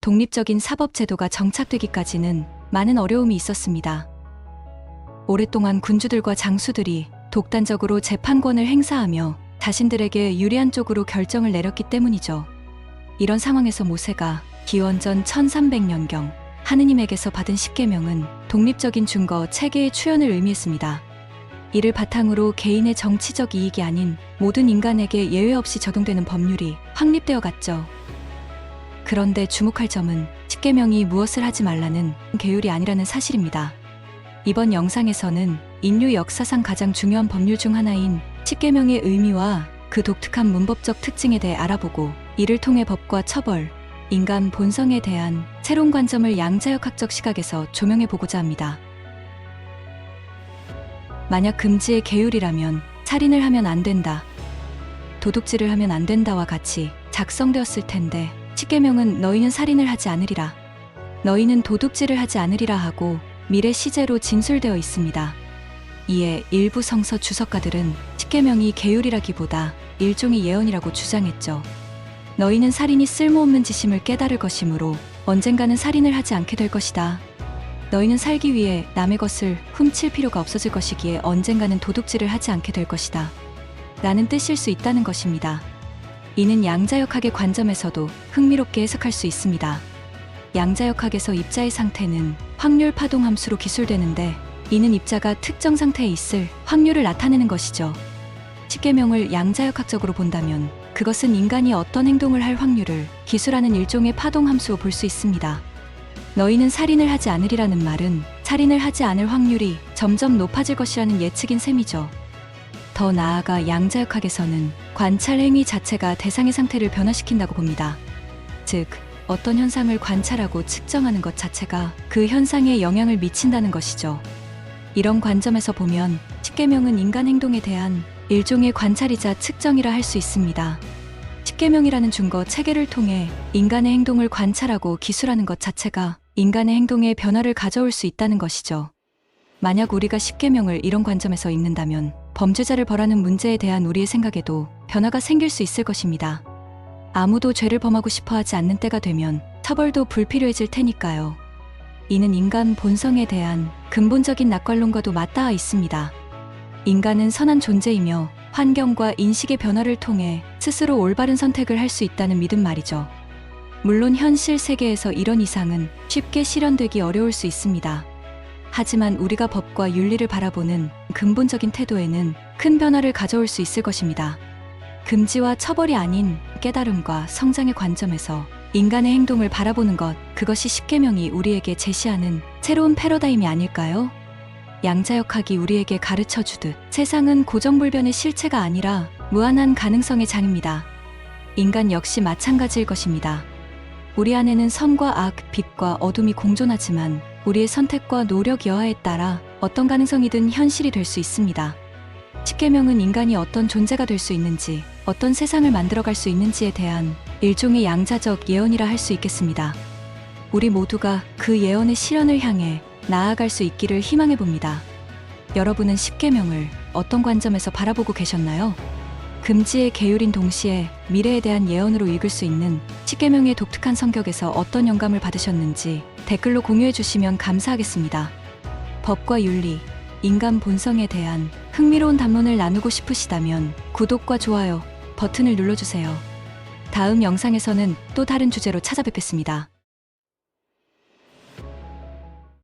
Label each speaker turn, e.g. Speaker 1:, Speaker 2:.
Speaker 1: 독립적인 사법제도가 정착되기까지는 많은 어려움이 있었습니다. 오랫동안 군주들과 장수들이 독단적으로 재판권을 행사하며 자신들에게 유리한 쪽으로 결정을 내렸기 때문이죠. 이런 상황에서 모세가 기원전 1300년경 하느님에게서 받은 십계명은 독립적인 증거 체계의 출현을 의미했습니다. 이를 바탕으로 개인의 정치적 이익이 아닌 모든 인간에게 예외 없이 적용되는 법률이 확립되어 갔죠. 그런데 주목할 점은 십계명이 무엇을 하지 말라는 계율이 아니라는 사실입니다. 이번 영상에서는 인류 역사상 가장 중요한 법률 중 하나인 십계명의 의미와 그 독특한 문법적 특징에 대해 알아보고, 이를 통해 법과 처벌, 인간 본성에 대한 새로운 관점을 양자역학적 시각에서 조명해 보고자 합니다. 만약 금지의 계율이라면 살인을 하면 안 된다, 도둑질을 하면 안 된다와 같이 작성되었을 텐데, 십계명은 너희는 살인을 하지 않으리라, 너희는 도둑질을 하지 않으리라 하고 미래 시제로 진술되어 있습니다. 이에 일부 성서 주석가들은 십계명이 계율이라기보다 일종의 예언이라고 주장했죠. 너희는 살인이 쓸모없는 짓임을 깨달을 것이므로 언젠가는 살인을 하지 않게 될 것이다. 너희는 살기 위해 남의 것을 훔칠 필요가 없어질 것이기에 언젠가는 도둑질을 하지 않게 될 것이다 라는 뜻일 수 있다는 것입니다. 이는 양자역학의 관점에서도 흥미롭게 해석할 수 있습니다. 양자역학에서 입자의 상태는 확률 파동 함수로 기술되는데, 이는 입자가 특정 상태에 있을 확률을 나타내는 것이죠. 십계명을 양자역학적으로 본다면 그것은 인간이 어떤 행동을 할 확률을 기술하는 일종의 파동 함수로 볼 수 있습니다. 너희는 살인을 하지 않으리라는 말은 살인을 하지 않을 확률이 점점 높아질 것이라는 예측인 셈이죠. 더 나아가 양자역학에서는 관찰 행위 자체가 대상의 상태를 변화시킨다고 봅니다. 즉, 어떤 현상을 관찰하고 측정하는 것 자체가 그 현상에 영향을 미친다는 것이죠. 이런 관점에서 보면 십계명은 인간 행동에 대한 일종의 관찰이자 측정이라 할 수 있습니다. 십계명이라는 증거 체계를 통해 인간의 행동을 관찰하고 기술하는 것 자체가 인간의 행동에 변화를 가져올 수 있다는 것이죠. 만약 우리가 십계명을 이런 관점에서 읽는다면 범죄자를 벌하는 문제에 대한 우리의 생각에도 변화가 생길 수 있을 것입니다. 아무도 죄를 범하고 싶어 하지 않는 때가 되면 처벌도 불필요해질 테니까요. 이는 인간 본성에 대한 근본적인 낙관론과도 맞닿아 있습니다. 인간은 선한 존재이며 환경과 인식의 변화를 통해 스스로 올바른 선택을 할 수 있다는 믿음 말이죠. 물론 현실 세계에서 이런 이상은 쉽게 실현되기 어려울 수 있습니다. 하지만 우리가 법과 윤리를 바라보는 근본적인 태도에는 큰 변화를 가져올 수 있을 것입니다. 금지와 처벌이 아닌 깨달음과 성장의 관점에서 인간의 행동을 바라보는 것, 그것이 십계명이 우리에게 제시하는 새로운 패러다임이 아닐까요? 양자역학이 우리에게 가르쳐주듯 세상은 고정불변의 실체가 아니라 무한한 가능성의 장입니다. 인간 역시 마찬가지일 것입니다. 우리 안에는 선과 악, 빛과 어둠이 공존하지만 우리의 선택과 노력 여하에 따라 어떤 가능성이든 현실이 될 수 있습니다. 십계명은 인간이 어떤 존재가 될 수 있는지, 어떤 세상을 만들어갈 수 있는지에 대한 일종의 양자적 예언이라 할 수 있겠습니다. 우리 모두가 그 예언의 실현을 향해 나아갈 수 있기를 희망해 봅니다. 여러분은 십계명을 어떤 관점에서 바라보고 계셨나요? 금지의 계율인 동시에 미래에 대한 예언으로 읽을 수 있는 십계명의 독특한 성격에서 어떤 영감을 받으셨는지 댓글로 공유해 주시면 감사하겠습니다. 법과 윤리, 인간 본성에 대한 흥미로운 담론을 나누고 싶으시다면 구독과 좋아요 버튼을 눌러주세요. 다음 영상에서는 또 다른 주제로 찾아뵙겠습니다.